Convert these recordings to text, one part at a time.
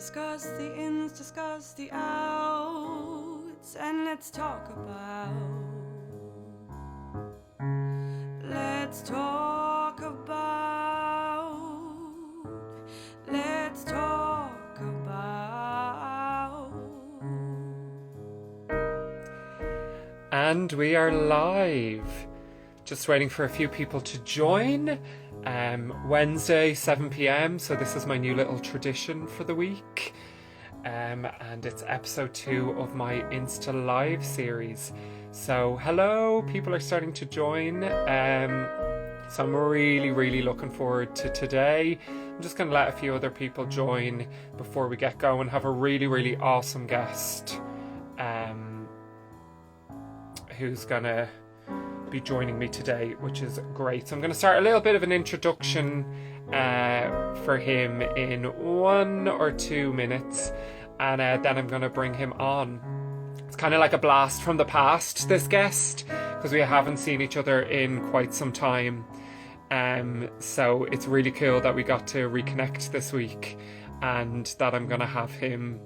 Discuss the ins, discuss the outs, and let's talk about. Let's talk about. Let's talk about. And we are live. Just waiting for a few people to join. Wednesday, 7 p.m. So this is my new little tradition for the week. And it's episode 2 of my Insta Live series. So hello, people are starting to join. So I'm really looking forward to today. I'm just going to let a few other people join before we get going. Have a really awesome guest who's going to be joining me today, which is great. So I'm going to start a little bit of an introduction for him in 1 or 2 minutes, and then I'm going to bring him on. It's kind of like a blast from the past, this guest, because we haven't seen each other in quite some time. So it's really cool that we got to reconnect this week, and that I'm going to have him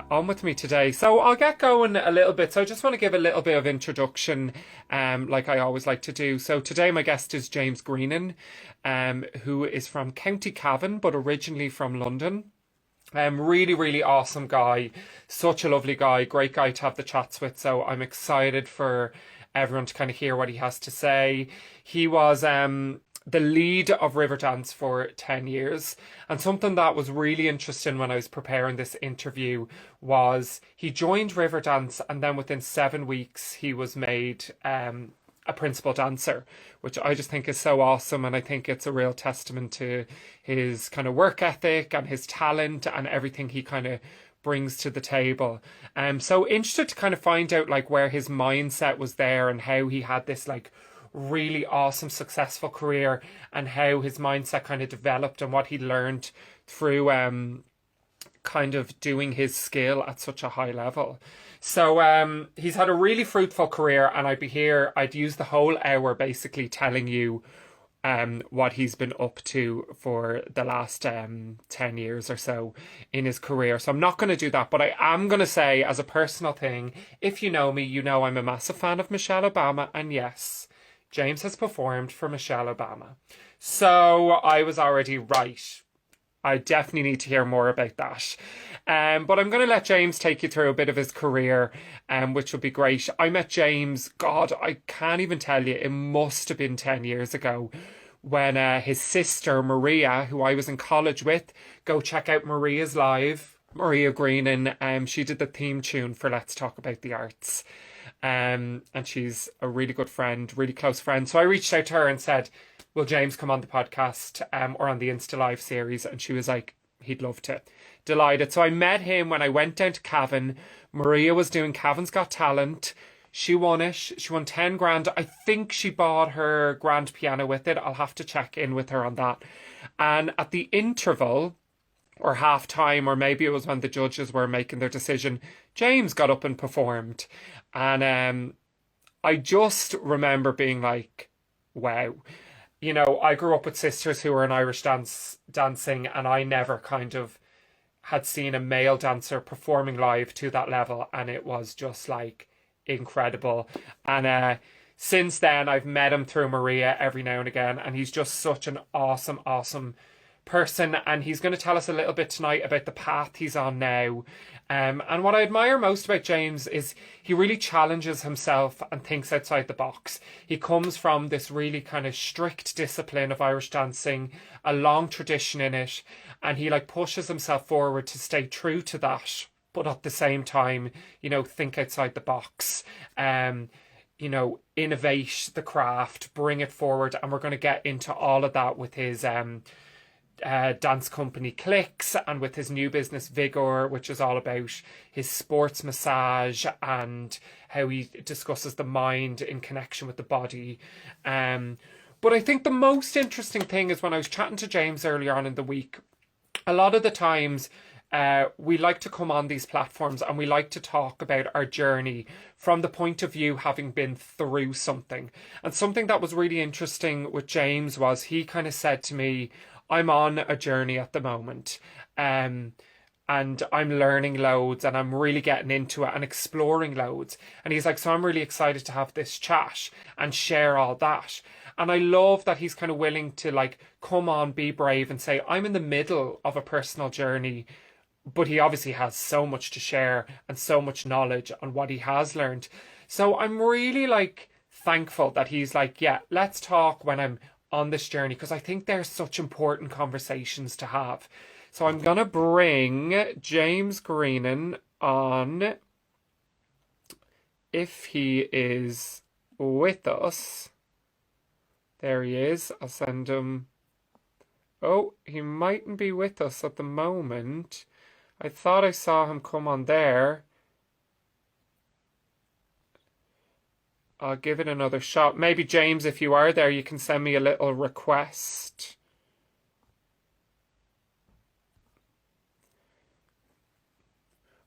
on with me today. So I'll get going a little bit. So I just want to give a little bit of introduction, like I always like to do. So today my guest is James Greenan, who is from County Cavan, but originally from London. Really awesome guy, such a lovely guy, great guy to have the chats with. So I'm excited for everyone to kind of hear what he has to say. He was the lead of Riverdance for 10 years. And something that was really interesting when I was preparing this interview was he joined Riverdance, and then within 7 weeks he was made a principal dancer, which I just think is so awesome. And I think it's a real testament to his kind of work ethic and his talent and everything he kind of brings to the table. So interested to kind of find out like where his mindset was there and how he had this like really awesome successful career, and how his mindset kind of developed and what he learned through kind of doing his skill at such a high level. So he's had a really fruitful career, and I'd use the whole hour basically telling you what he's been up to for the last 10 years or so in his career. So I'm not going to do that, but I am going to say as a personal thing, if you know me, you know I'm a massive fan of Michelle Obama, and yes, James has performed for Michelle Obama. So I was already right. I definitely need to hear more about that. But I'm going to let James take you through a bit of his career, which will be great. I met James, God, I can't even tell you, it must have been 10 years ago, when his sister Maria, who I was in college with, go check out Maria's live, Maria Greenan, she did the theme tune for Let's Talk About the Arts. And she's a really good friend, really close friend. So I reached out to her and said, will James come on the podcast or on the Insta Live series? And she was like, he'd love to. Delighted. So I met him when I went down to Cavan. Maria was doing Cavan's Got Talent. She won it. She won 10 grand. I think she bought her grand piano with it. I'll have to check in with her on that. And at the interval, or half time, or maybe it was when the judges were making their decision, James got up and performed. And I just remember being like, wow. You know, I grew up with sisters who were in Irish dancing, and I never kind of had seen a male dancer performing live to that level, and it was just like incredible. And since then I've met him through Maria every now and again, and he's just such an awesome person, and he's going to tell us a little bit tonight about the path he's on now. And what I admire most about James is he really challenges himself and thinks outside the box. He comes from this really kind of strict discipline of Irish dancing, a long tradition in it, and he like pushes himself forward to stay true to that, but at the same time, you know, think outside the box. You know, innovate the craft, bring it forward, and we're going to get into all of that with his dance company Clicks, and with his new business Vigor, which is all about his sports massage and how he discusses the mind in connection with the body. But I think the most interesting thing is when I was chatting to James earlier on in the week, a lot of the times we like to come on these platforms and we like to talk about our journey from the point of view having been through something. And something that was really interesting with James was he kind of said to me, I'm on a journey at the moment. and I'm learning loads and I'm really getting into it and exploring loads. And he's like, so I'm really excited to have this chat and share all that. And I love that he's kind of willing to like come on, be brave and say, I'm in the middle of a personal journey, but he obviously has so much to share and so much knowledge on what he has learned. So I'm really like thankful that he's like, yeah, let's talk when I'm on this journey, because I think they're such important conversations to have. So I'm gonna bring James Greenan on if he is with us. There he is. I'll send him. Oh, he mightn't be with us at the moment. I thought I saw him come on there. I'll give it another shot. Maybe, James, if you are there, you can send me a little request.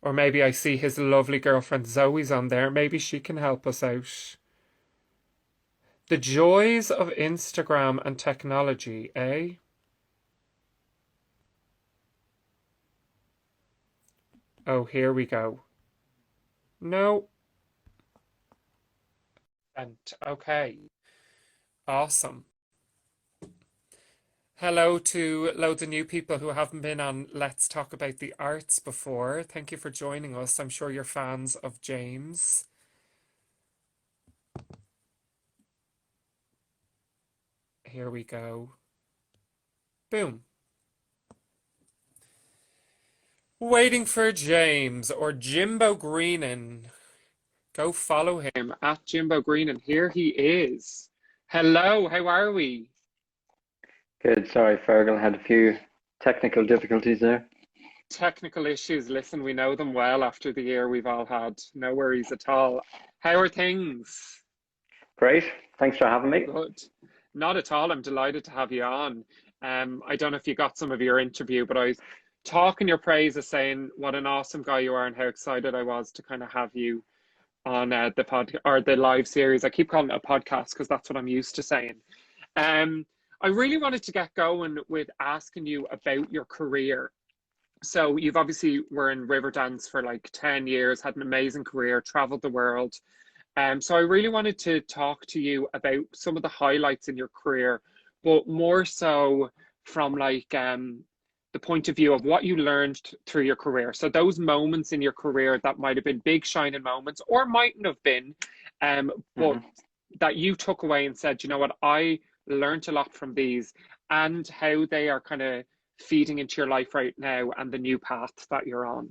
Or maybe I see his lovely girlfriend Zoe's on there. Maybe she can help us out. The joys of Instagram and technology, eh? Oh, here we go. No. Okay. Awesome. Hello to loads of new people who haven't been on Let's Talk About the Arts before. Thank you for joining us. I'm sure you're fans of James. Here we go. Boom. Waiting for James or Jimbo Greenan. Go follow him at Jimbo Greenan. Here he is. Hello, how are we? Good. Sorry, Fergal had a few technical difficulties there. Technical issues. Listen, we know them well after the year we've all had. No worries at all. How are things? Great. Thanks for having me. Good. Not at all. I'm delighted to have you on. I don't know if you got some of your interview, but I was talking your praises, saying what an awesome guy you are and how excited I was to kind of have you on the pod or the live series. I keep calling it a podcast because that's what I'm used to saying. I really wanted to get going with asking you about your career. So you've obviously were in Riverdance for like 10 years, had an amazing career, traveled the world. So I really wanted to talk to you about some of the highlights in your career, but more so from like the point of view of what you learned through your career. So those moments in your career that might have been big shining moments or mightn't have been, but that you took away and said, you know what, I learned a lot from these, and how they are kind of feeding into your life right now and the new path that you're on.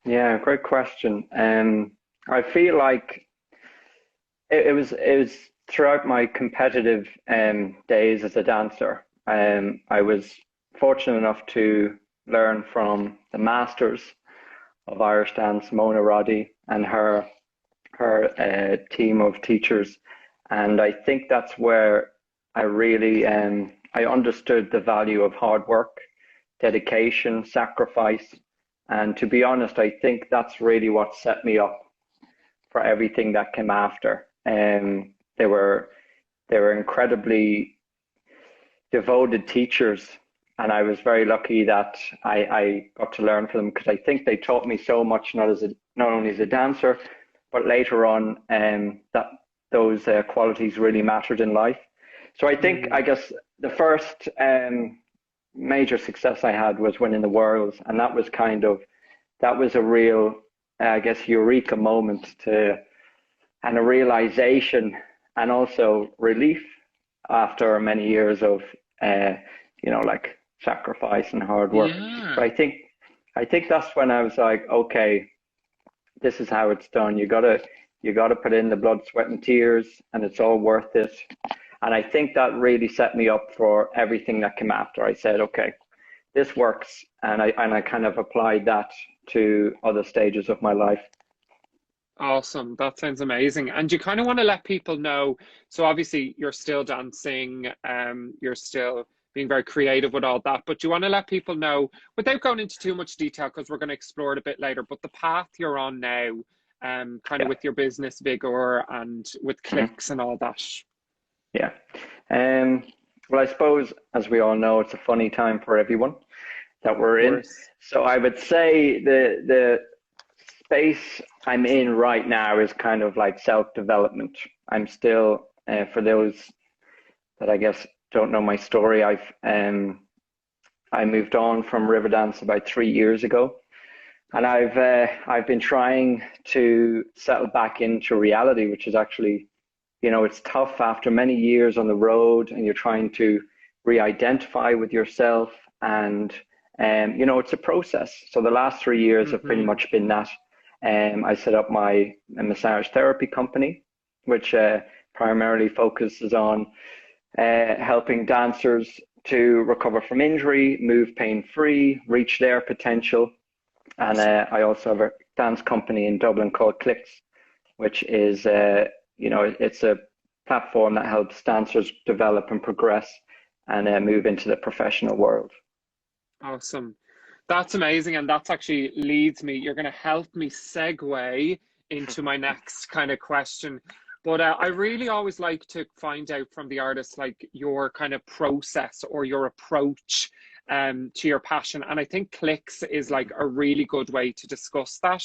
Yeah, great question. I feel like it was throughout my competitive days as a dancer. I was fortunate enough to learn from the masters of Irish dance, Mona Roddy, and her team of teachers. And I think that's where I really I understood the value of hard work, dedication, sacrifice. And to be honest, I think that's really what set me up for everything that came after. They were incredibly devoted teachers, and I was very lucky that I got to learn from them, because I think they taught me so much, not only as a dancer, but later on, that those qualities really mattered in life. So I think, I guess, the first major success I had was winning the Worlds, and that was a real, I guess, eureka moment and a realization, and also relief after many years of like sacrifice and hard work. Yeah. But I think that's when I was like, okay, this is how it's done. You gotta put in the blood, sweat, and tears, and it's all worth it. And I think that really set me up for everything that came after. I said, okay, this works, and I kind of applied that to other stages of my life. Awesome. That sounds amazing. And you kind of want to let people know, so obviously you're still dancing, you're still being very creative with all that, but you want to let people know, without going into too much detail, because we're going to explore it a bit later, but the path you're on now, kind of with your business vigor and with clicks and all that. Yeah. Well, I suppose, as we all know, it's a funny time for everyone. that we're in. course. So I would say the space I'm in right now is kind of like self-development. I'm still, for those that I guess don't know my story, I moved on from Riverdance about 3 years ago, and I've been trying to settle back into reality, which is actually, it's tough after many years on the road, and you're trying to re-identify with yourself, and it's a process. So the last 3 years have pretty Mm-hmm. much been that. I set up my massage therapy company, which primarily focuses on helping dancers to recover from injury, move pain-free, reach their potential. And Awesome. I also have a dance company in Dublin called Clicks, which is, it's a platform that helps dancers develop and progress and move into the professional world. Awesome. That's amazing. And that's actually leads me, you're going to help me segue into my next kind of question. But I really always like to find out from the artist, like your kind of process or your approach to your passion. And I think clicks is like a really good way to discuss that.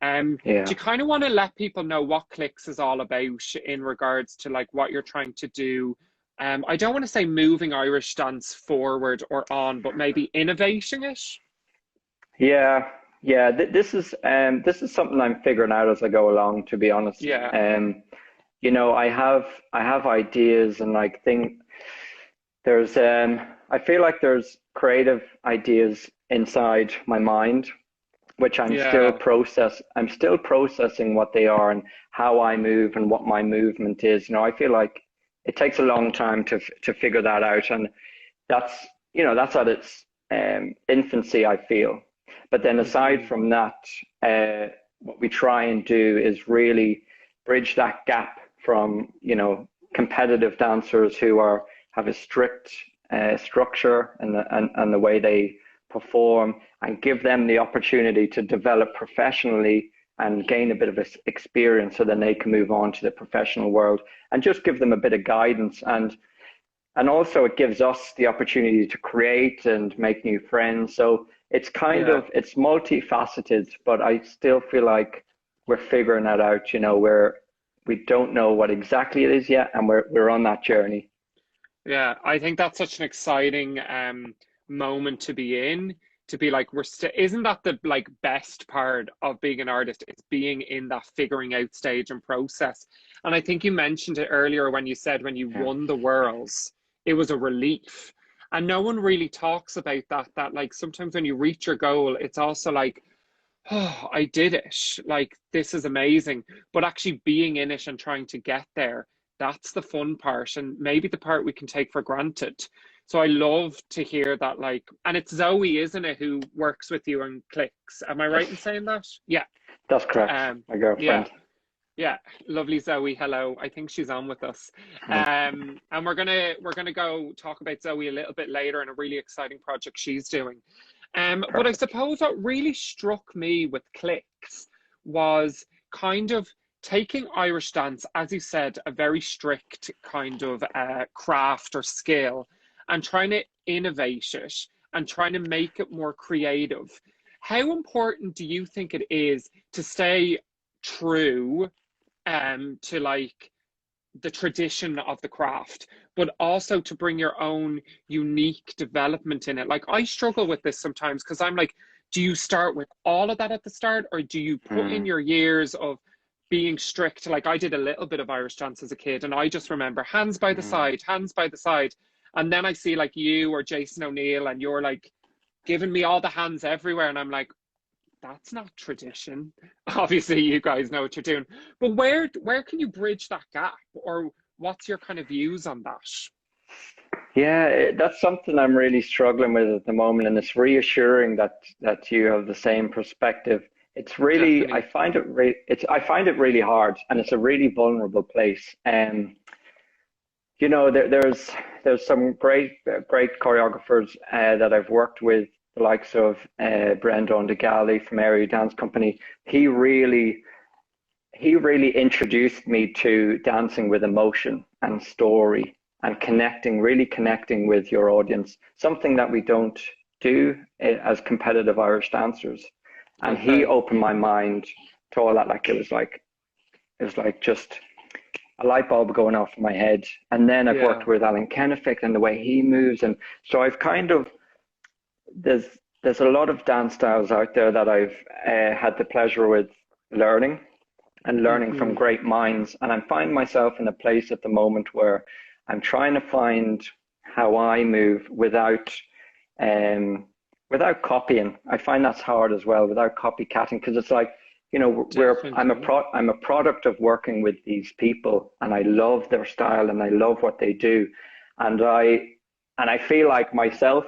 Do Yeah. you kind of want to let people know what clicks is all about in regards to like what you're trying to do? I don't want to say moving Irish dance forward or on, but maybe innovating it. Yeah, yeah. This is something I'm figuring out as I go along, to be honest. Yeah, I have ideas and like there's I feel like there's creative ideas inside my mind, which yeah, I'm still processing what they are and how I move and what my movement is. I feel like it takes a long time to figure that out, and that's that's at its infancy, I feel. But then aside hmm, from that, what we try and do is really bridge that gap from competitive dancers who have a strict structure and the way they perform, and give them the opportunity to develop professionally and gain a bit of experience, so then they can move on to the professional world, and just give them a bit of guidance. And also it gives us the opportunity to create and make new friends. So yeah. it's multifaceted, but I still feel like we're figuring that out, where we don't know what exactly it is yet, and we're on that journey. Yeah, I think that's such an exciting moment to be in, to be like we're still, isn't that the like best part of being an artist? It's being in that figuring out stage and process. And I think you mentioned it earlier when you said when you Yeah. won the Worlds, it was a relief. And no one really talks about that like sometimes when you reach your goal, it's also like, oh, I did it. Like, this is amazing. But actually being in it and trying to get there, that's the fun part. And maybe the part we can take for granted. So I love to hear that, like, and it's Zoe, isn't it, who works with you and clicks. Am I Yes, right in saying that? Yeah. that's correct. Um, My yeah. girlfriend. Yeah, lovely Zoe. Hello. I think she's on with us. And we're gonna go talk about Zoe a little bit later and a really exciting project she's doing. But I Perfect. suppose what really struck me with Clicks was kind of taking Irish dance, as you said, a very strict kind of craft or skill, and trying to innovate it and trying to make it more creative. How important do you think it is to stay true to like the tradition of the craft, but also to bring your own unique development in it? Like, I struggle with this sometimes because I'm like, do you start with all of that at the start, or do you put in Mm, your years of being strict? Like, I did a little bit of Irish dance as a kid, and I just remember hands by the mm. side, hands by the side. And then I see like you or Jason O'Neill, and you're like giving me all the hands everywhere, and I'm like, that's not tradition. Obviously, you guys know what you're doing, but where can you bridge that gap, or what's your kind of views on that? Yeah, that's something I'm really struggling with at the moment, and it's reassuring that you have the same perspective. It's really, Definitely. I find it really hard, and it's a really vulnerable place. There's some great choreographers that I've worked with, the likes of Brendan DeGalley from Area Dance Company. He really he really introduced me to dancing with emotion and story and really connecting with your audience, something that we don't do as competitive Irish dancers. And he Okay. opened my mind to all that. Like it was like just a light bulb going off in my head. And then I've Yeah. worked with Alan Kennefick and the way he moves, and so I've kind of there's there's a lot of dance styles out there that I've had the pleasure with learning and learning from Hmm. great minds. And I'm finding myself in a place at the moment where I'm trying to find how I move um, without copying. I find that's hard as well, without copycatting, because it's like, Definitely. I'm a product of working with these people, and I love their style and I love what they do, and I feel like myself.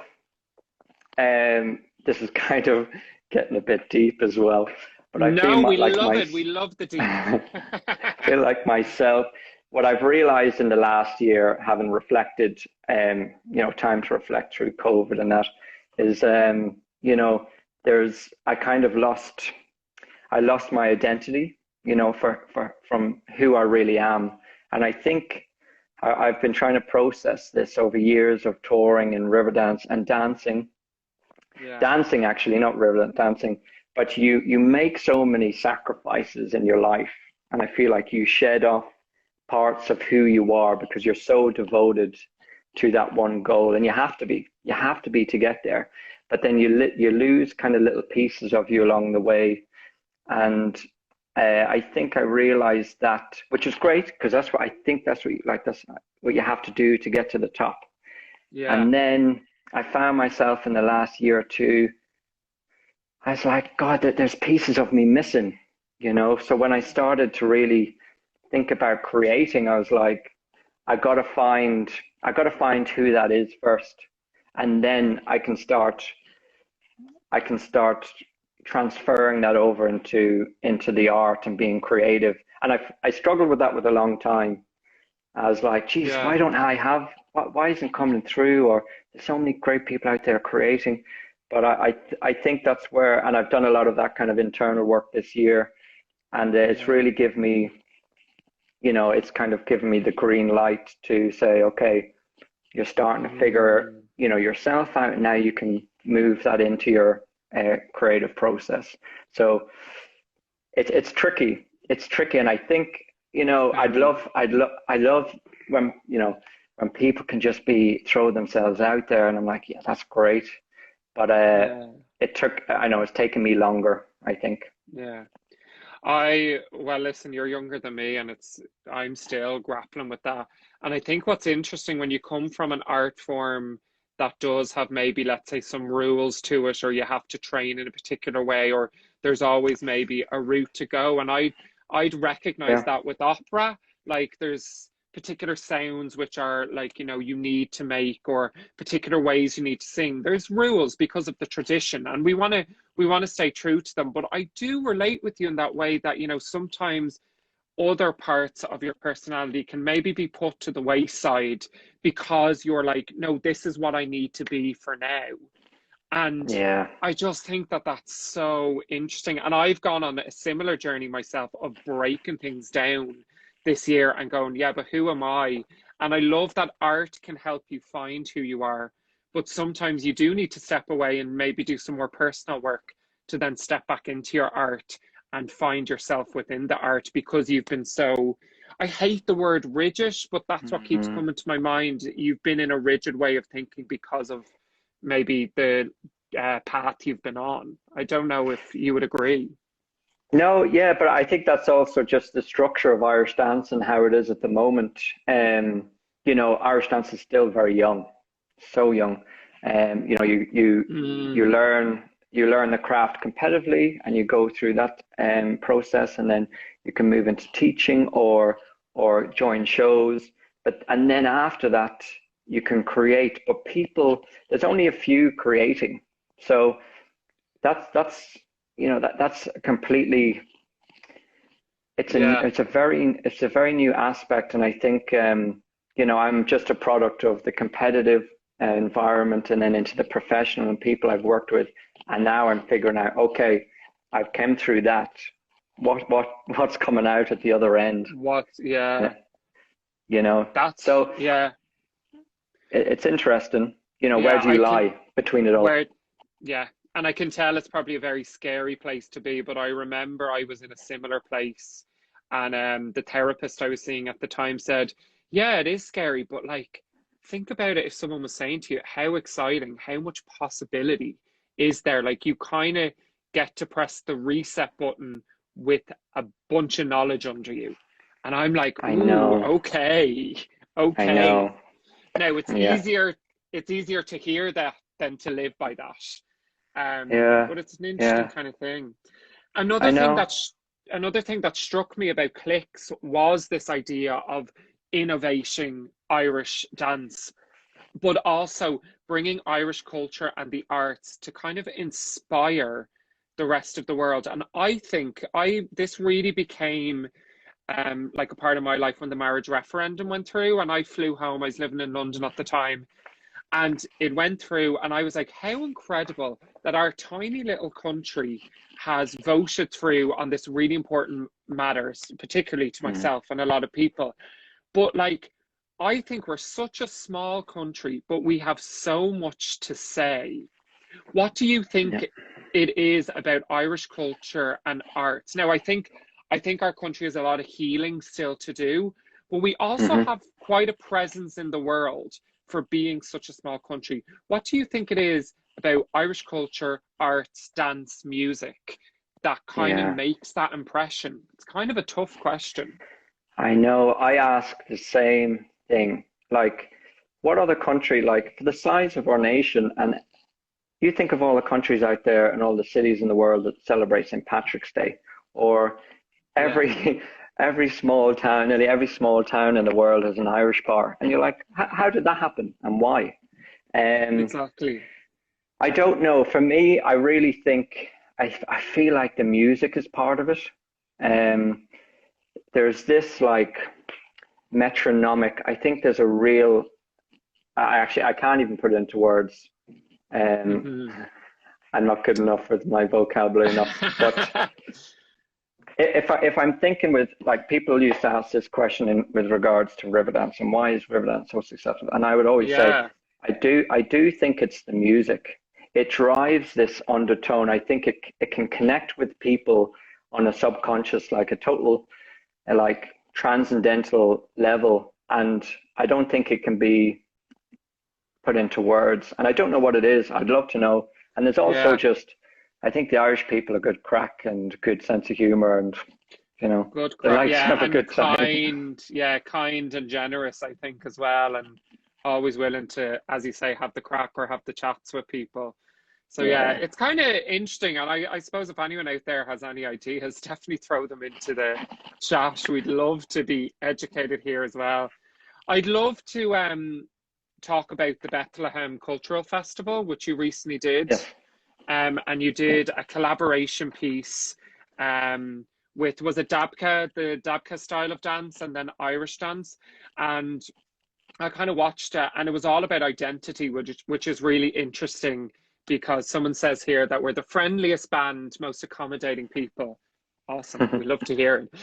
This is kind of getting a bit deep as well, but I feel No, we like love my it. We love the deep. I feel like myself. What I've realized in the last year, having reflected, time to reflect through COVID and that, is, there's I kind of I lost my identity, from who I really am, and I think I've been trying to process this over years of touring and Riverdance and Yeah. dancing actually, not Riverdance, dancing, but you make so many sacrifices in your life, and I feel like you shed off parts of who you are because you're so devoted to that one goal, and you have to be to get there, but then you lose kind of little pieces of you along the way, and I think I realized that, which is great because that's what that's what you have to do to get to the top. Yeah. And then I found myself in the last year or two, I was like, God, there's pieces of me missing, So when I started to really think about creating, I was like, I gotta find who that is first. And then I can start transferring that over into the art and being creative. And I struggled with that with a long time. I was like, geez, Yeah. why don't I have, why isn't it coming through? Or there's so many great people out there creating. But I think that's where, and I've done a lot of that kind of internal work this year. And it's Yeah. really given me, it's kind of given me the green light to say, okay, you're starting to figure, Mm. yourself out. And now you can move that into your creative process. So it's tricky. It's tricky. And I think, Very. I love when, when people can just throw themselves out there, and I'm like, yeah, that's great. But Yeah. I know it's taken me longer, I think. Yeah. Well, listen, you're younger than me, and I'm still grappling with that. And I think what's interesting when you come from an art form that does have maybe, let's say, some rules to it, or you have to train in a particular way, or there's always maybe a route to go. And I'd recognize Yeah. that with opera, like there's particular sounds which are like, you need to make, or particular ways you need to sing. There's rules because of the tradition, and we want to stay true to them. But I do relate with you in that way that, sometimes other parts of your personality can maybe be put to the wayside because you're like, no, this is what I need to be for now. And Yeah. I just think that that's so interesting. And I've gone on a similar journey myself of breaking things down this year and going, yeah, but who am I? And I love that art can help you find who you are. But sometimes you do need to step away and maybe do some more personal work to then step back into your art and find yourself within the art because you've been so, I hate the word rigid, but that's what keeps Hmm. coming to my mind. You've been in a rigid way of thinking because of maybe the path you've been on. I don't know if you would agree. No, yeah, but I think that's also just the structure of Irish dance and how it is at the moment. Irish dance is still very young, so young. You Mm, learn the craft competitively, and you go through that process, and then you can move into teaching or join shows. And then after that, you can create. But there's only a few creating, so that's that's completely yeah, it's a very new aspect, and I think I'm just a product of the competitive environment, and then into the professional and people I've worked with, and now I'm figuring out, okay, I've come through that. What's coming out at the other end? yeah, Uh, you know, that's, so yeah, it's interesting. Where yeah, do you lie between it where, all? Yeah. And I can tell it's probably a very scary place to be, but I remember I was in a similar place, and the therapist I was seeing at the time said, "Yeah, it is scary, but like think about it if someone was saying to you, how exciting, how much possibility is there? Like you kind of get to press the reset button with a bunch of knowledge under you." And I'm like, I "Ooh, know, okay. I Okay." know. Now Yeah, it's easier to hear that than to live by that. yeah, But it's an interesting yeah. kind of thing. I Another thing know. that another thing that struck me about Clicks was this idea of innovation Irish dance, but also bringing Irish culture and the arts to kind of inspire the rest of the world. And I think I this really became like a part of my life when the marriage referendum went through, and I flew home. I was living in London at the time, and it went through, and I was like, how incredible that our tiny little country has voted through on this really important matters, particularly to Mm, myself and a lot of people. But like, I think we're such a small country, but we have so much to say. What do you yeah. think it is about Irish culture and arts? Now, I think our country has a lot of healing still to do, but we also Hmm. have quite a presence in the world for being such a small country. What do you think it is about Irish culture, arts, dance, music that kind of Yeah. makes that impression? It's kind of a tough question. I know. I ask the same thing. Like, what other country, like, for the size of our nation, and you think of all the countries out there and all the cities in the world that celebrate St. Patrick's Day, or Yeah, every every small town, nearly every small town in the world has an Irish bar, and you're like, how did that happen and why? Um, exactly. I don't know. For me, I really think I feel like the music is part of it. Um, there's this like metronomic. I think there's a real. I can't even put it into words. Um, Hmm. I'm not good enough with my vocabulary enough. But if I'm thinking with like people used to ask this question with regards to Riverdance and why is Riverdance so successful, and I would always say Yeah. I do think it's the music. It drives this undertone. I think it can connect with people on a subconscious, like a total like transcendental level, and I don't think it can be put into words. And I don't know what it is. I'd love to know. And there's also Yeah. just, I think the Irish people are good crack and good sense of humor, and Good they crack. like to Yeah, have a and good time. kind. Yeah, kind and generous, I think, as well, and always willing to, as you say, have the crack or have the chats with people. So yeah, Yeah. it's kind of interesting, and I suppose if anyone out there has any ideas, definitely throw them into the chat. We'd love to be educated here as well. I'd love to talk about the Bethlehem Cultural Festival, which you recently did. Yes. And you Yeah. did a collaboration piece with, was it Dabka, the Dabka style of dance, and then Irish dance. And I kind of watched it, and it was all about identity, which is really interesting because someone says here that we're the friendliest band, most accommodating people. Awesome. We love to hear it.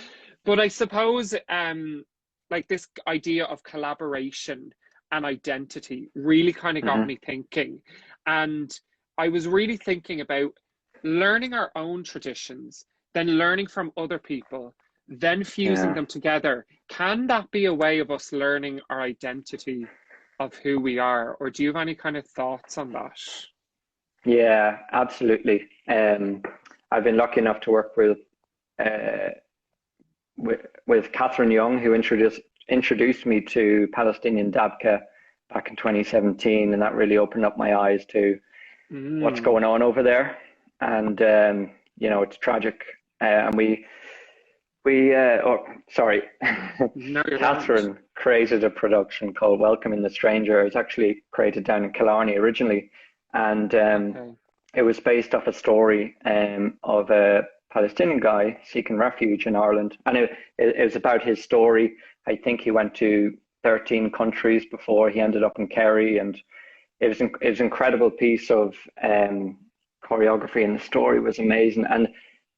But I suppose like this idea of collaboration and identity really kind of got Hmm. me thinking. And I was really thinking about learning our own traditions, then learning from other people, then fusing Yeah. them together. Can that be a way of us learning our identity of who we are? Or do you have any kind of thoughts on that? Yeah, absolutely. I've been lucky enough to work uh, with Catherine Young, who introduced me to Palestinian Dabka back in 2017, and that really opened up my eyes to what's Mm. going on over there. And it's tragic. And sorry, No, you're grand. Catherine created a production called Welcoming the Stranger. It was actually created down in Killarney originally, and Okay. it was based off a story of a Palestinian guy seeking refuge in Ireland, and it was about his story. I think he went to 13 countries before he ended up in Kerry, and it was an incredible piece of choreography, and the story was amazing. And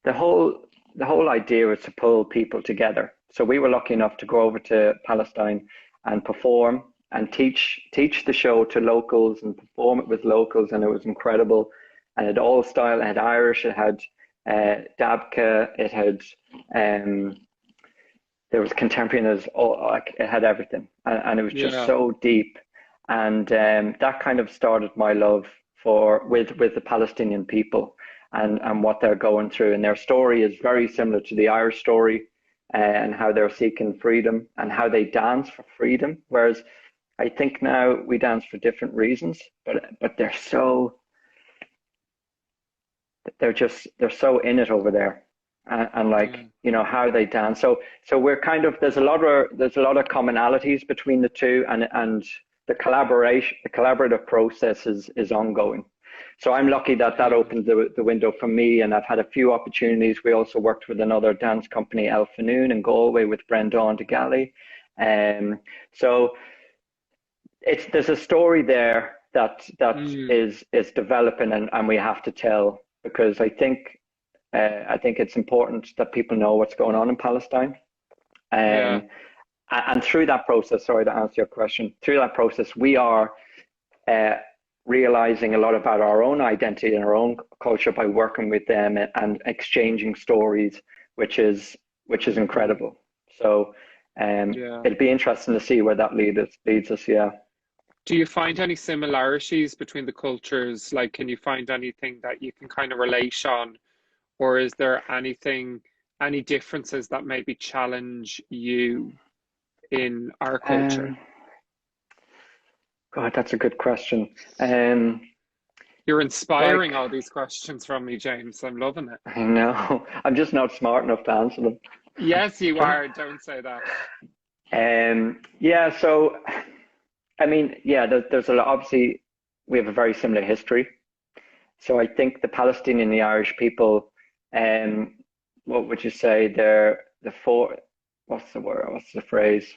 the whole the whole idea was to pull people together. So we were lucky enough to go over to Palestine and perform and teach the show to locals and perform it with locals, and it was incredible. and it had all style. It had Irish, it had dabka, it had there was contemporary, and it had everything, and it was just Yeah. so deep. And that kind of started my love for with the Palestinian people and what they're going through. And their story is very similar to the Irish story, and how they're seeking freedom and how they dance for freedom. Whereas I think now we dance for different reasons, but they're so in it over there, and like, Yeah. how they dance. So we're kind of, there's a lot of commonalities between the two, and the collaborative process is ongoing. So I'm lucky that that Yeah. opened the window for me, and I've had a few opportunities. We also worked with another dance company, El Fanoon in Galway, with Brendan de Galley. So there's a story there that Mm. is developing, and we have to tell, because I think it's important that people know what's going on in Palestine. Yeah. Um, and through that process, sorry to answer your question, through that process, we are uh, realizing a lot about our own identity and our own culture by working with them and exchanging stories, which is incredible. So Yeah. it'd be interesting to see where that leads us. Yeah. Do you find any similarities between the cultures? Like, can you find anything that you can kind of relate on, or is there any differences that maybe challenge you in our culture? Um, God, that's a good question. Um, You're like, inspiring all these questions from me, James. I'm loving it. I know I'm just not smart enough to answer them. Yes, you are. Don't say that. Yeah, so I mean, yeah, there's a lot. Obviously, we have a very similar history. So I think the Palestinian and the Irish people, um, what would you say? They're the four. What's the word? What's the phrase?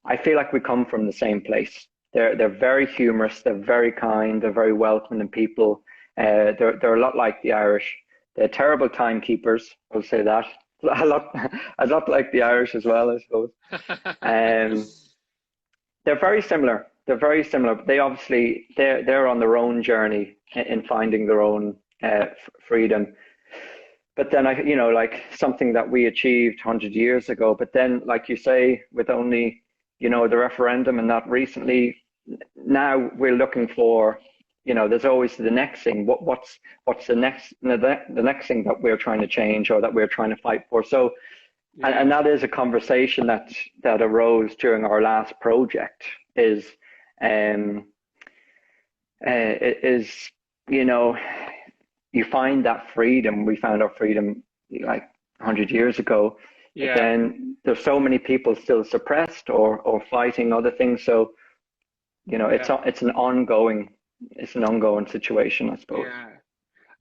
I feel like we come from the same place. They're very humorous. They're very kind. They're very welcoming people. They're a lot like the Irish. They're terrible timekeepers. I'll say that. A lot like the Irish as well, I suppose. Um, they're very similar. They're very similar. But they obviously they're on their own journey in finding their own freedom. But then like something that we achieved 100 years ago. But then, like you say, with only the referendum and that recently, now we're looking for, there's always the next thing. What's the next thing that we're trying to change or that we're trying to fight for? So, and Yeah. that is a conversation that arose during our last project. Um is you know you find that freedom. We found our freedom like 100 years ago, but Yeah. then there's so many people still suppressed or fighting other things. So Yeah. it's an ongoing situation, I suppose. Yeah.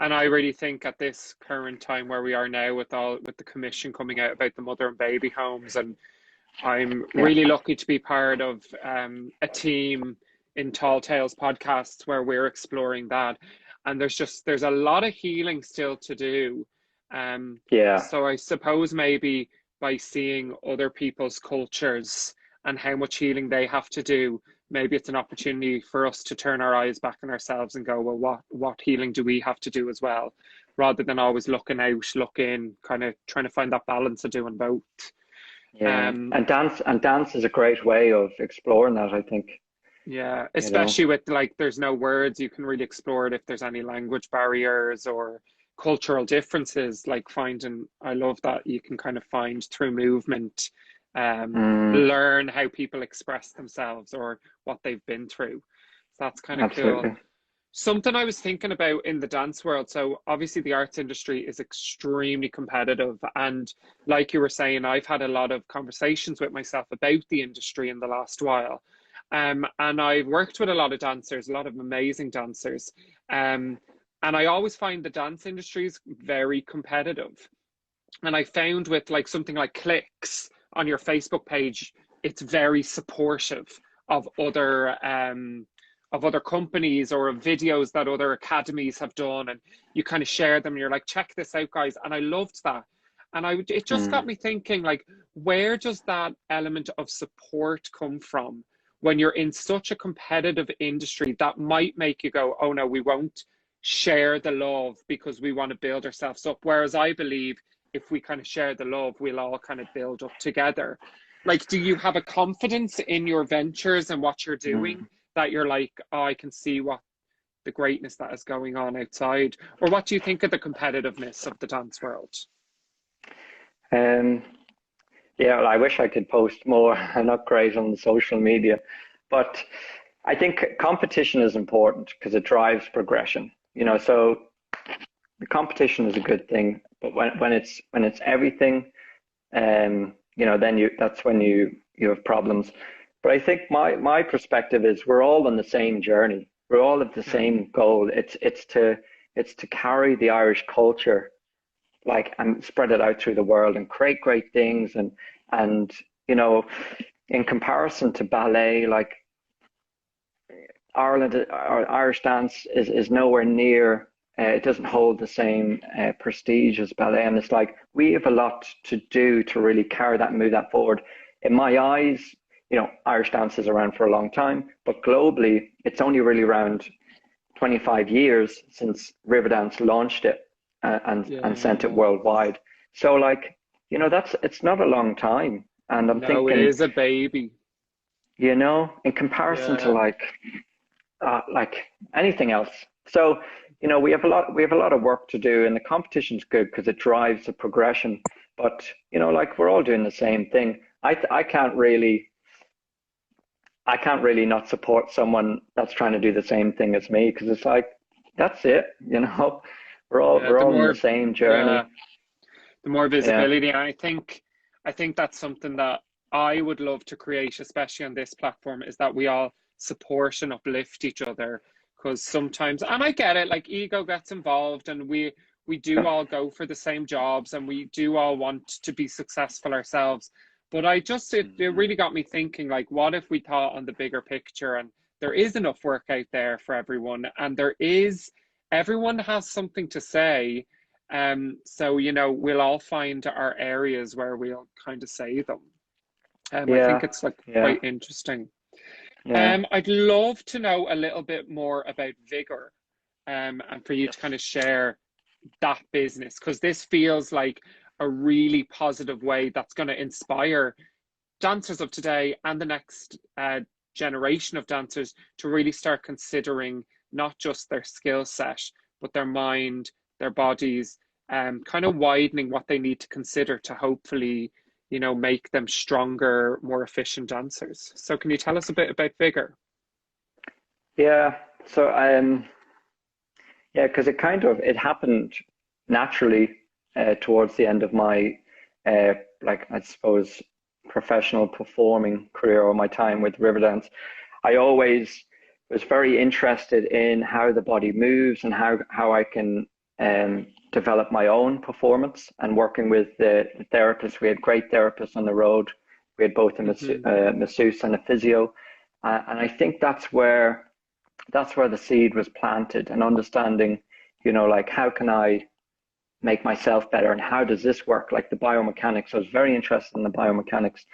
And I really think at this current time where we are now with the commission coming out about the mother and baby homes, and I'm Yeah. really lucky to be part of a team in Tall Tales podcasts where we're exploring that. And there's a lot of healing still to do. Um, Yeah. so I suppose maybe by seeing other people's cultures and how much healing they have to do, maybe it's an opportunity for us to turn our eyes back on ourselves and go, well, what healing do we have to do as well? Rather than always looking out, looking, kind of trying to find that balance of doing both. Yeah. Um, And dance is a great way of exploring that, I think. yeah, you know especially with like there's no words, you can really explore it if there's any language barriers or cultural differences, like finding, I love that you can kind of find through movement, mm, learn how people express themselves or what they've been through. So that's kind of cool. Absolutely. Something I was thinking about in the dance world. So obviously the arts industry is extremely competitive. And like you were saying, I've had a lot of conversations with myself about the industry in the last while. And I've worked with a lot of dancers, a lot of amazing dancers. Um, and I always find the dance industry is very competitive. And I found with like something like clicks on your Facebook page, it's very supportive of other companies or of videos that other academies have done, and you kind of share them and you're like, check this out, guys. And I loved that. And it just got Mm, me thinking, like, where does that element of support come from when you're in such a competitive industry that might make you go, oh no, we won't share the love because we want to build ourselves up. Whereas I believe if we kind of share the love, we'll all kind of build up together. Like, do you have a confidence in your ventures and what you're doing that you're like, oh, I can see what the greatness that is going on outside? Or what do you think of the competitiveness of the dance world? Yeah, well, I wish I could post more. I'm not great on the social media, but I think competition is important because it drives progression. So the competition is a good thing, but when it's everything, then that's when you have problems. But I think my perspective is we're all on the same journey. We're all at the same goal. It's to carry the Irish culture, like, and spread it out through the world and create great things. And in comparison to ballet, like Ireland or Irish dance is nowhere near. It doesn't hold the same prestige as ballet, and it's like we have a lot to do to really carry that and move that forward. In my eyes, Irish dance is around for a long time, but globally, it's only really around 25 years since Riverdance launched it and sent it worldwide. So, like, it's not a long time, and I'm thinking, it is a baby. In comparison to like anything else. So, we have a lot of work to do, and the competition's good because it drives the progression. But like, we're all doing the same thing. I can't really not support someone that's trying to do the same thing as me, because it's like, that's it. We're all on the same journey. Yeah, the more visibility. Yeah. I think that's something that I would love to create, especially on this platform, is that we all support and uplift each other. Because sometimes, and I get it, like, ego gets involved, and we do all go for the same jobs, and we do all want to be successful ourselves. But it really got me thinking, like, what if we thought on the bigger picture, and there is enough work out there for everyone, and everyone has something to say. So, we'll all find our areas where we'll kind of say them. I think it's like quite interesting. Yeah. I'd love to know a little bit more about Vigor, and for you to kind of share that business, because this feels like a really positive way that's going to inspire dancers of today and the next generation of dancers to really start considering not just their skill set, but their mind, their bodies, kind of widening what they need to consider to hopefully, make them stronger, more efficient dancers. So can you tell us a bit about Vigor? Yeah. So because it happened naturally towards the end of my I suppose professional performing career, or my time with Riverdance. I always was very interested in how the body moves and how I can develop my own performance, and working with the therapists. We had great therapists on the road. We had both a masseuse and a physio, and I think that's where the seed was planted, and understanding, like, how can I make myself better, and how does this work, like the biomechanics. I was very interested in the biomechanics.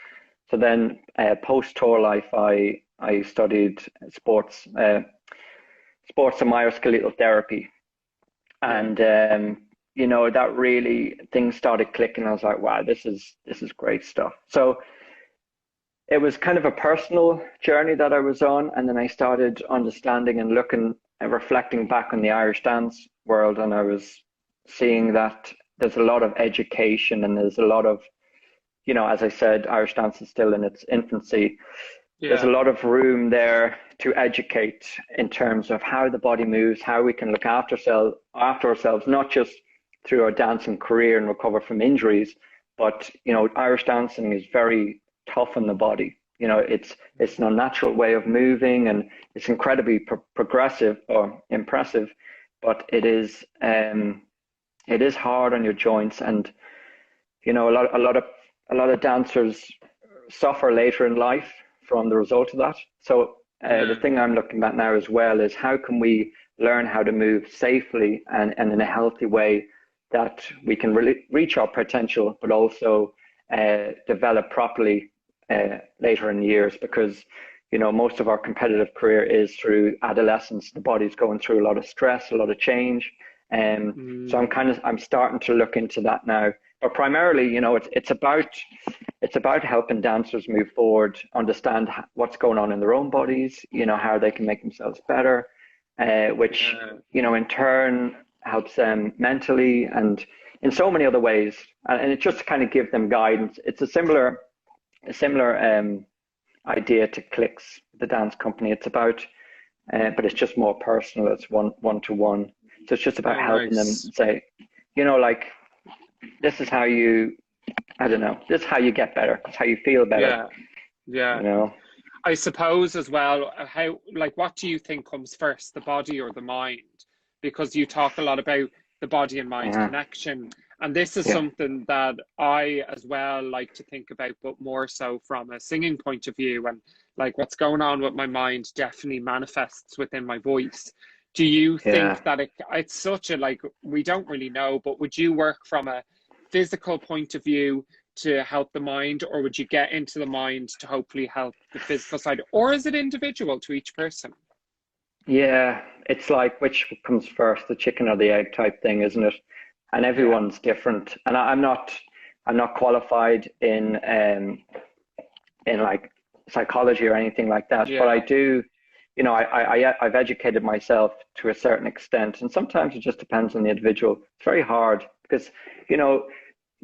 So then post tour life, I studied sports and musculoskeletal therapy, and that really, things started clicking. I was like, wow, this is great stuff. So it was kind of a personal journey that I was on, and then I started understanding and looking and reflecting back on the Irish dance world, and I was seeing that there's a lot of education, and there's a lot of, as I said, Irish dance is still in its infancy. There's a lot of room there to educate in terms of how the body moves, how we can look after ourselves, not just through our dancing career and recover from injuries, but Irish dancing is very tough on the body. It's an unnatural way of moving, and it's incredibly progressive or impressive, but it is hard on your joints, and a lot of dancers suffer later in life from the result of that. So the thing I'm looking at now as well is, how can we learn how to move safely and in a healthy way, that we can really reach our potential, but also develop properly later in years. Because most of our competitive career is through adolescence. The body's going through a lot of stress, a lot of change. So I'm starting to look into that now. But primarily, it's about helping dancers move forward, understand what's going on in their own bodies, how they can make themselves better, which, in turn helps them mentally and in so many other ways. And it just kind of give them guidance. It's a similar idea to Clicks, the dance company. It's about, but it's just more personal. It's one to one. So it's just about helping them say, like, this is how you, I don't know, this is how you get better. It's how you feel better. Yeah. I suppose as well, what do you think comes first, the body or the mind? Because you talk a lot about the body and mind connection. And this is something that I as well like to think about, but more so from a singing point of view. And like what's going on with my mind definitely manifests within my voice. Do you think that it's such a, we don't really know, but would you work from a physical point of view to help the mind, or would you get into the mind to hopefully help the physical side? Or is it individual to each person? Yeah, it's like which comes first, the chicken or the egg type thing, isn't it? And everyone's different. And I'm not qualified in like psychology or anything like that, but I do, I've educated myself to a certain extent, and sometimes it just depends on the individual. It's very hard because,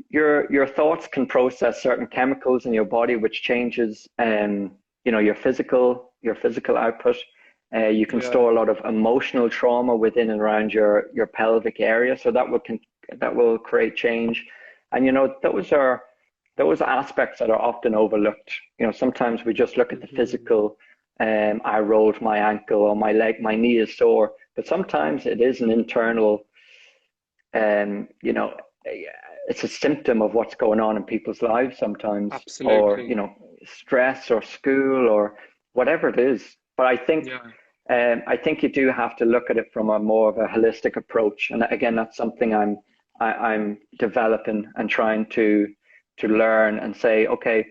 your thoughts can process certain chemicals in your body, which changes, your physical output. You can store a lot of emotional trauma within and around your pelvic area, so that will create change. And those aspects that are often overlooked. Sometimes we just look at the physical. I rolled my ankle, or my leg, my knee is sore, but sometimes it is an internal, it's a symptom of what's going on in people's lives sometimes. Absolutely. Or, stress or school or whatever it is. But I think you do have to look at it from a more of a holistic approach. And again, that's something I'm developing and trying to learn and say, okay,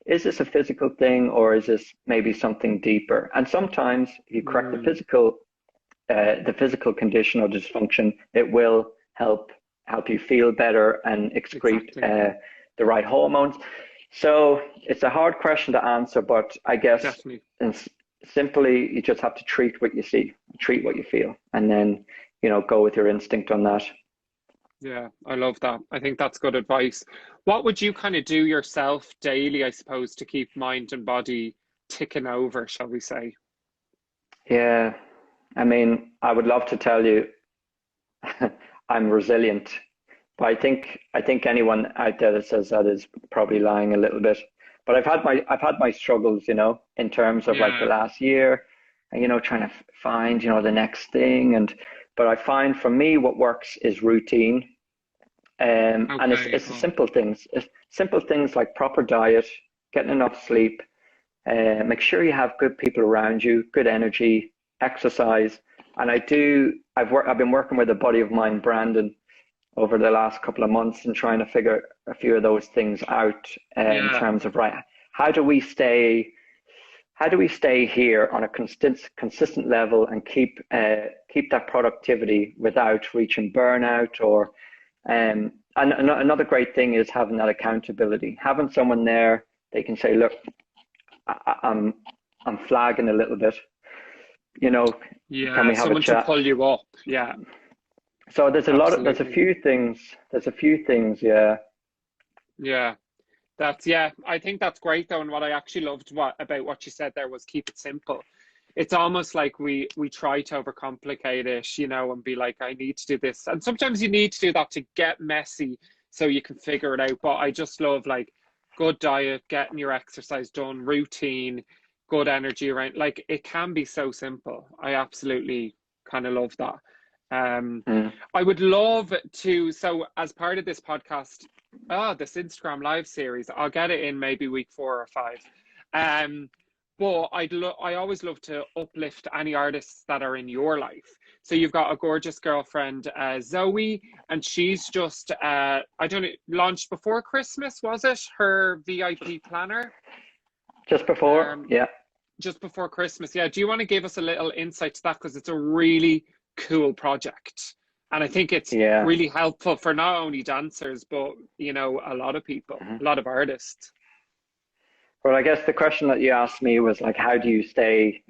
is this a physical thing, or is this maybe something deeper? And sometimes if you correct the physical condition or dysfunction, it will help you feel better and excrete the right hormones. So it's a hard question to answer, but I guess simply you just have to treat what you see, treat what you feel, and then go with your instinct on that. Yeah, I love that. I think that's good advice. What would you kind of do yourself daily, I suppose, to keep mind and body ticking over, shall we say? Yeah, I mean, I would love to tell you I'm resilient, but I think anyone out there that says that is probably lying a little bit. But I've had my struggles, in terms of like the last year, and trying to find, the next thing. But I find for me what works is routine. And it's the simple things like proper diet, getting enough sleep, make sure you have good people around you, good energy, exercise. And I've been working with a buddy of mine, Brandon, over the last couple of months, and trying to figure a few of those things out in terms of, right, how do we stay here on a consistent level and keep that productivity without reaching burnout? Or and another great thing is having that accountability, having someone there they can say, look, I'm flagging a little bit, can we have someone a chat? to pull you up. So there's a few things, I think that's great though. And what I actually loved about what you said there was keep it simple. It's almost like we try to overcomplicate it, and be like, I need to do this. And sometimes you need to do that to get messy so you can figure it out. But I just love like good diet, getting your exercise done, routine, good energy around. Like it can be so simple. I absolutely kind of love that. I would love to, so as part of this podcast, this Instagram live series, I'll get it in maybe week 4 or 5. But I always love to uplift any artists that are in your life. So you've got a gorgeous girlfriend, Zoe, and she's just, launched before Christmas, was it? Her VIP planner? Just before, yeah. just before Christmas. Yeah, do you want to give us a little insight to that? Because it's a really cool project. And I think it's Yeah. really helpful for not only dancers, but, a lot of people, Mhm. a lot of artists. Well, I guess the question that you asked me was like, how do you stay,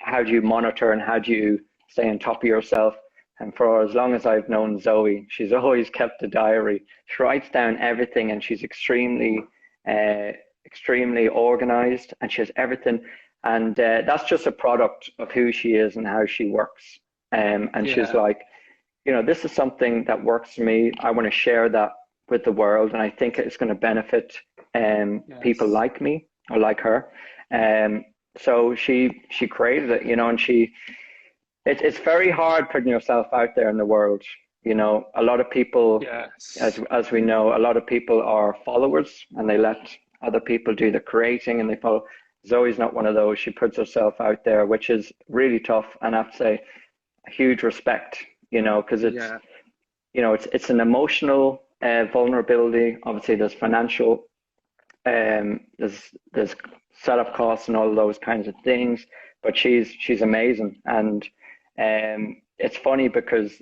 how do you monitor and how do you stay on top of yourself? And for as long as I've known Zoe, she's always kept a diary. She writes down everything and she's uh, extremely organized and she has everything. And that's just a product of who she is and how she works. And she's Yeah. like, this is something that works for me. I want to share that with the world, and I think it's going to benefit people Yes. like me or like her. Um, so she created it, and it's very hard putting yourself out there in the world. A lot of people, Yes. as we know, a lot of people are followers, and they let other people do the creating, and they follow. Zoe's not one of those. She puts herself out there, which is really tough, and I have to say, huge respect, because Yeah. it's an emotional vulnerability. Obviously, there's financial, there's setup costs and all of those kinds of things. But she's amazing, and it's funny because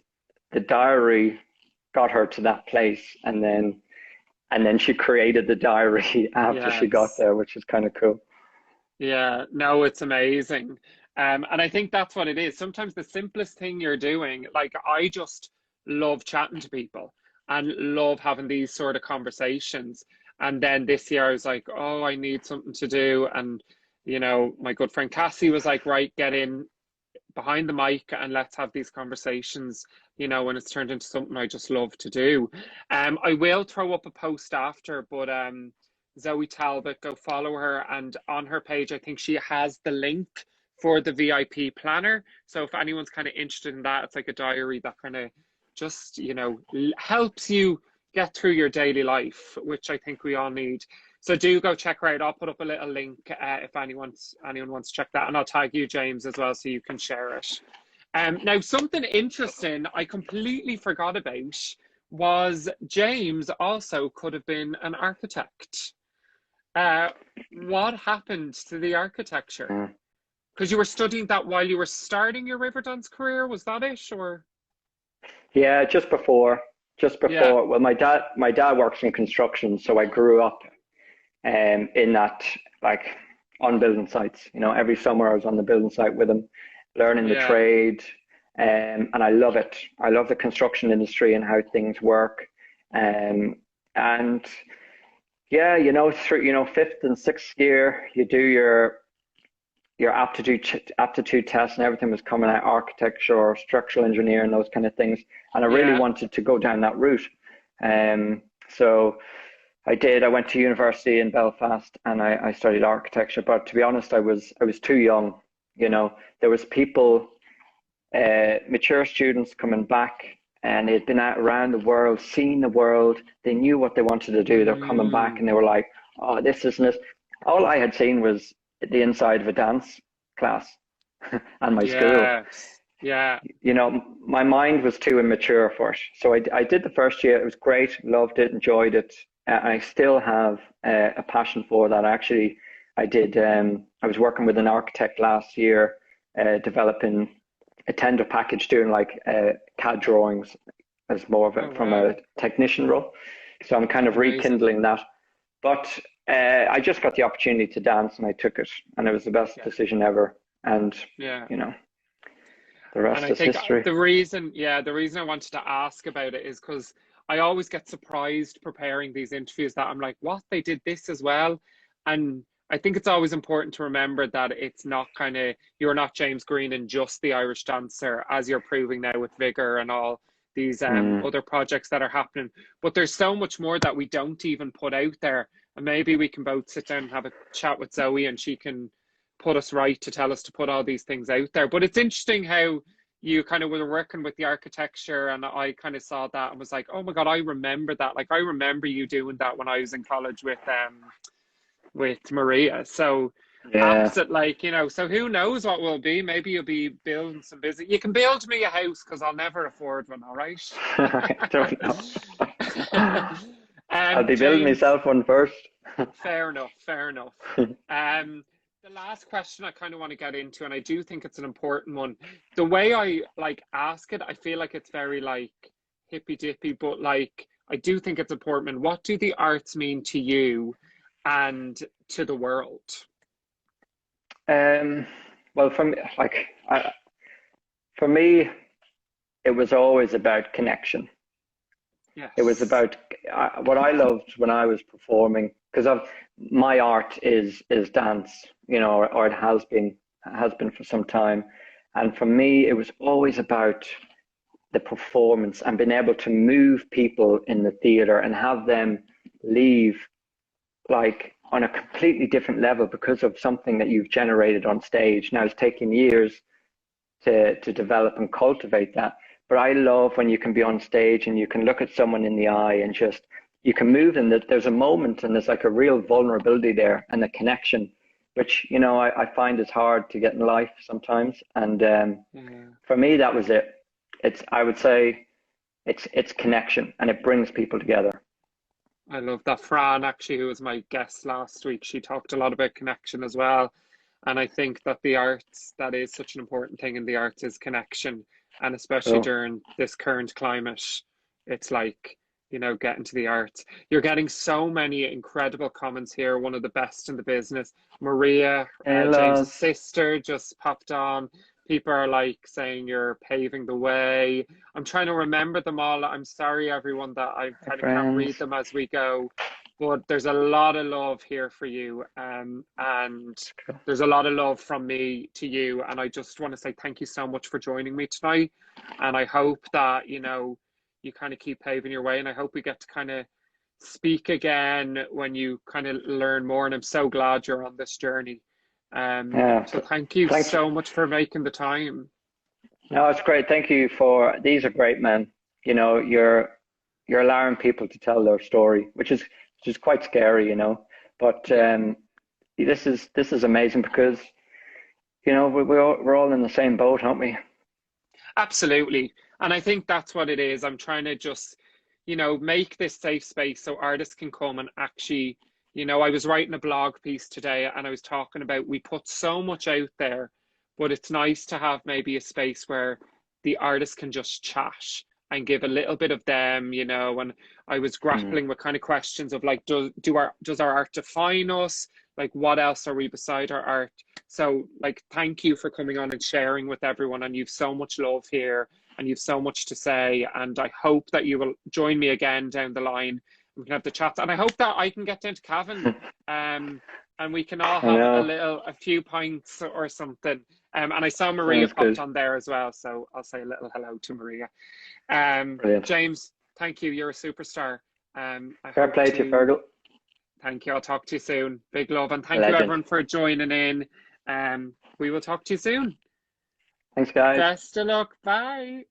the diary got her to that place, and then she created the diary after she got Yes. there, which is kind of cool. Yeah, no, it's amazing. And I think that's what it is. Sometimes the simplest thing you're doing, like I just love chatting to people and love having these sort of conversations. And then this year I was like, oh, I need something to do. And, my good friend Cassie was like, right, get in behind the mic and let's have these conversations, when it's turned into something I just love to do. I will throw up a post after, but Zoe Talbot, go follow her, and on her page I think she has the link for the VIP planner. So if anyone's kind of interested in that, it's like a diary that kind of just, helps you get through your daily life, which I think we all need. So do go check her out. I'll put up a little link if anyone wants to check that, and I'll tag you, James, as well, so you can share it. Now, something interesting I completely forgot about was James also could have been an architect. Uh, what happened to the architecture? Mm. Because you were studying that while you were starting your Riverdance career, was that it? Or Yeah, just yeah, before. Well, my dad works in construction, so I grew up in that, like, on building sites. Every summer I was on the building site with him, learning the yeah, trade, and I love it. I love the construction industry and how things work. And yeah, through fifth and sixth year, you do your aptitude tests and everything was coming out architecture or structural engineering, those kind of things. And I really yeah. wanted to go down that route. So I did. I went to university in Belfast and I studied architecture. But to be honest, I was too young. There was people, mature students coming back, and they'd been out around the world, seen the world. They knew what they wanted to do. They're coming back and Mm, they were like, "Oh, this isn't it." All I had seen was the inside of a dance class and my school. yes, yeah, My mind was too immature for it. So I did the first year. It was great, loved it, enjoyed it. I still have a passion for that. Actually, I was working with an architect last year, developing a tender package, doing like CAD drawings as more of oh it from a wow, technician role. So I'm kind of amazing, rekindling that. But I just got the opportunity to dance and I took it, and it was the best yeah, decision ever. And yeah. you know, the And rest I is think history. the reason I wanted to ask about it is because I always get surprised preparing these interviews that I'm like, what, they did this as well? And I think it's always important to remember that it's not kind of, you're not James Green and just the Irish dancer, as you're proving now with Vigor and all these Mm, other projects that are happening. But there's so much more that we don't even put out there. And maybe we can both sit down and have a chat with Zoe and she can put us right to tell us to put all these things out there. But it's interesting how you kind of were working with the architecture and I kind of saw that and was like, oh my God, I remember that. Like I remember you doing that when I was in college with Maria. So yeah, absolute, like, so who knows what will be? Maybe you'll be building some business. You can build me a house because I'll never afford one, all right? I don't know. I'll be building James, myself one first. fair enough, fair enough. Um The last question I kind of want to get into, and I do think it's an important one. The way I like ask it, I feel like it's very like hippy dippy, but like I do think it's important. What do the arts mean to you and to the world? Um, well, for me, it was always about connection. It was Yes. about what I loved when I was performing, because of my art is dance, or it has been for some time. And for me, it was always about the performance and being able to move people in the theater and have them leave like on a completely different level because of something that you've generated on stage. Now it's taken years to develop and cultivate that. But I love when you can be on stage and you can look at someone in the eye and just you can move them. That there's a moment and there's like a real vulnerability there and a connection, which I find is hard to get in life sometimes. And Yeah. for me, that was it. I would say it's connection and it brings people together. I love that. Fran, actually, who was my guest last week, she talked a lot about connection as well. And I think that the arts, that is such an important thing in the arts, is connection. And especially Cool. during this current climate, it's like, getting to the arts. You're getting so many incredible comments here. One of the best in the business. Maria, Hey, James's Laz. sister, just popped on. People are like saying you're paving the way. I'm trying to remember them all. I'm sorry, everyone, that I Hi, kind of can't friends. read them as we go. But there's a lot of love here for you. And Cool. there's a lot of love from me to you. And I just want to say thank you so much for joining me tonight. And I hope that, you kind of keep paving your way. And I hope we get to kind of speak again when you kind of learn more. And I'm so glad you're on this journey. Yeah. So thank you Thanks. so much for making the time. No, it's great. Thank you for these are great, man. You're allowing people to tell their story, which is quite scary, But Yeah. this is amazing because we're all in the same boat, aren't we? Absolutely. And I think that's what it is. I'm trying to just, make this safe space so artists can come and actually, I was writing a blog piece today and I was talking about we put so much out there, but it's nice to have maybe a space where the artist can just chat and give a little bit of them, and I was Mm. grappling with kind of questions of like, does our art define us? Like, what else are we beside our art? So, like, thank you for coming on and sharing with everyone. And you've so much love here and you've so much to say. And I hope that you will join me again down the line. We can have the chats. And I hope that I can get down to Cavan and we can all I have know. a few pints or something. And I saw Maria Sounds popped good. on there as well. So I'll say a little hello to Maria. Brilliant. James, thank you. You're a superstar. I Fair hope play to you, to Fergal. Thank you. I'll talk to you soon. Big love. And thank you Legend. everyone for joining in. We will talk to you soon. Thanks, guys. Best of luck. Bye.